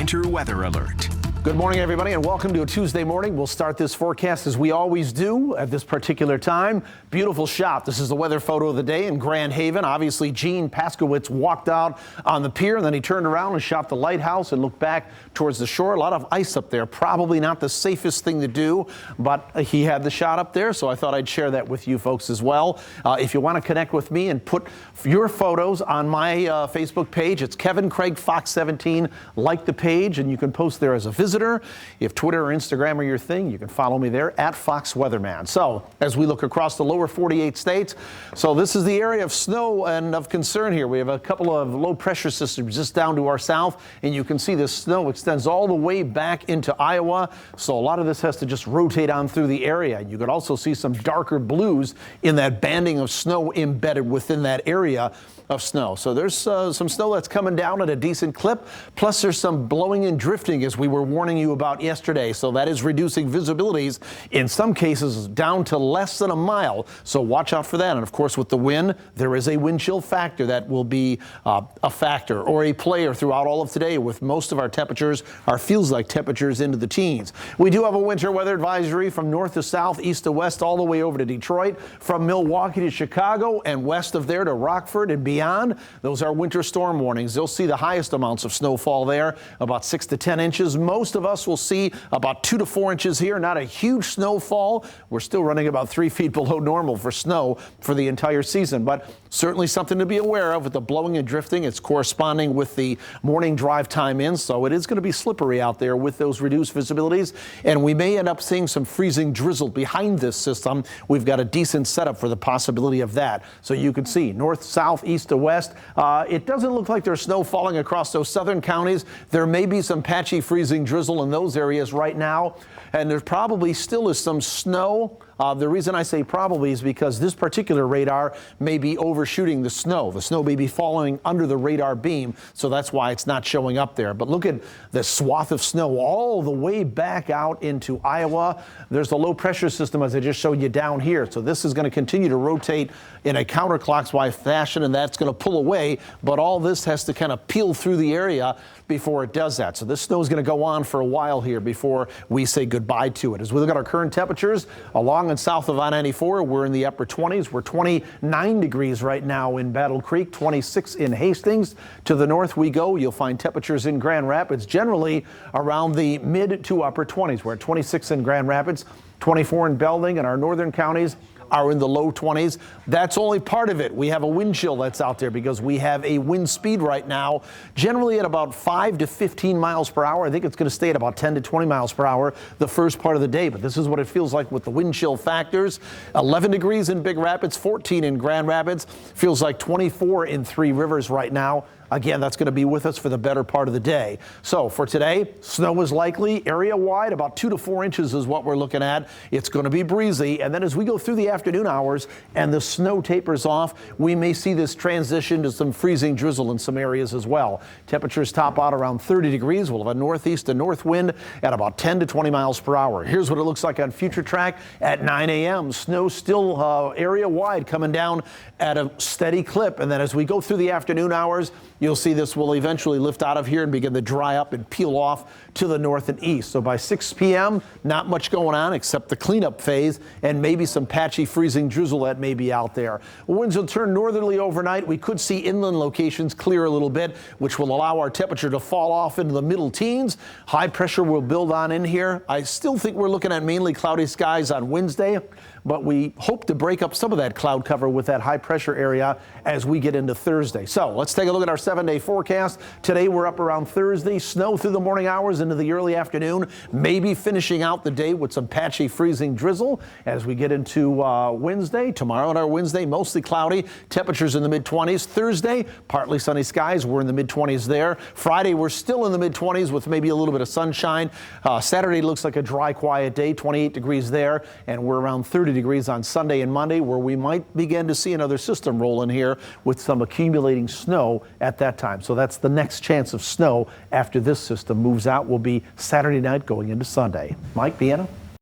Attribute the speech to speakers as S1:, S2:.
S1: winter weather alert.
S2: Good morning, everybody, and welcome to a Tuesday morning. We'll start this forecast as we always do at this particular time. Beautiful shot. This is the weather photo of the day in Grand Haven. Obviously, Gene Paskowitz walked out on the pier, and then he turned around and shot the lighthouse and looked back towards the shore. A lot of ice up there. Probably not the safest thing to do, but he had the shot up there, so I thought I'd share that with you folks as well. If you want to connect with me and put your photos on my Facebook page, it's Kevin Craig Fox 17. Like the page, and you can post there as a visitor. If Twitter or Instagram are your thing, you can follow me there at Fox Weatherman. So as we look across the lower 48 states, so this is the area of snow and of concern here. We have a couple of low pressure systems just down to our south, and you can see this snow extends all the way back into Iowa. So a lot of this has to just rotate on through the area. You could also see some darker blues in that banding of snow embedded within that area of snow. So there's some snow that's coming down at a decent clip. Plus there's some blowing and drifting as we were warning you about yesterday. So that is reducing visibilities in some cases down to less than a mile. So watch out for that. And of course with the wind, there is a wind chill factor that will be a factor or a player throughout all of today, with most of our temperatures, our feels like temperatures into the teens. We do have a winter weather advisory from north to south, east to west, all the way over to Detroit, from Milwaukee to Chicago, and west of there to Rockford and beyond. Those are winter storm warnings. You'll see the highest amounts of snowfall there, about 6 to 10 inches. Most of us will see about 2 to 4 inches here. Not a huge snowfall. We're still running about 3 feet below normal for snow for the entire season, but certainly something to be aware of with the blowing and drifting. It's corresponding with the morning drive time in, so it is going to be slippery out there with those reduced visibilities, and we may end up seeing some freezing drizzle behind this system. We've got a decent setup for the possibility of that. So you can see north, south, east to west. It doesn't look like there's snow falling across those southern counties. There may be some patchy freezing drizzle in those areas right now, and there probably still is some snow. The reason I say probably is because this particular radar may be overshooting the snow. The snow may be falling under the radar beam, so that's why it's not showing up there. But look at the swath of snow all the way back out into Iowa. There's the low pressure system, as I just showed you down here. So this is going to continue to rotate in a counterclockwise fashion, and that's going to pull away. But all this has to kind of peel through the area before it does that. So this snow is going to go on for a while here before we say goodbye to it. As we look at our current temperatures along and south of I-94, we're in the upper 20s. We're 29 degrees right now in Battle Creek, 26 in Hastings. To the north we go, you'll find temperatures in Grand Rapids generally around the mid to upper 20s. We're at 26 in Grand Rapids, 24 in Belding, and our northern counties are in the low 20s. That's only part of it. We have a wind chill that's out there because we have a wind speed right now, generally at about 5 to 15 miles per hour. I think it's going to stay at about 10 to 20 miles per hour the first part of the day, but this is what it feels like with the wind chill factors. 11 degrees in Big Rapids, 14 in Grand Rapids. Feels like 24 in Three Rivers right now. Again, that's going to be with us for the better part of the day. So for today, snow is likely area-wide. About 2 to 4 inches is what we're looking at. It's going to be breezy. And then as we go through the afternoon hours and the snow tapers off, we may see this transition to some freezing drizzle in some areas as well. Temperatures top out around 30 degrees. We'll have a northeast to north wind at about 10 to 20 miles per hour. Here's what it looks like on Future Track at 9 a.m. Snow still area-wide coming down at a steady clip. And then as we go through the afternoon hours, you'll see this will eventually lift out of here and begin to dry up and peel off to the north and east. So by 6 p.m., not much going on except the cleanup phase and maybe some patchy freezing drizzle that may be out there. Winds will turn northerly overnight. We could see inland locations clear a little bit, which will allow our temperature to fall off into the middle teens. High pressure will build on in here. I still think we're looking at mainly cloudy skies on Wednesday, but we hope to break up some of that cloud cover with that high pressure area as we get into Thursday. So let's take a look at our 7-day forecast. Today we're up around Thursday, snow through the morning hours into the early afternoon, maybe finishing out the day with some patchy freezing drizzle as we get into Wednesday. Tomorrow and our Wednesday, mostly cloudy, temperatures in the mid-20s. Thursday, partly sunny skies, we're in the mid-20s there. Friday, we're still in the mid-20s with maybe a little bit of sunshine. Saturday looks like a dry, quiet day, 28 degrees there, and we're around 30 degrees on Sunday and Monday, where we might begin to see another system roll in here with some accumulating snow at that time. So that's the next chance of snow after this system moves out, will be Saturday night going into Sunday. Mike, Deanna?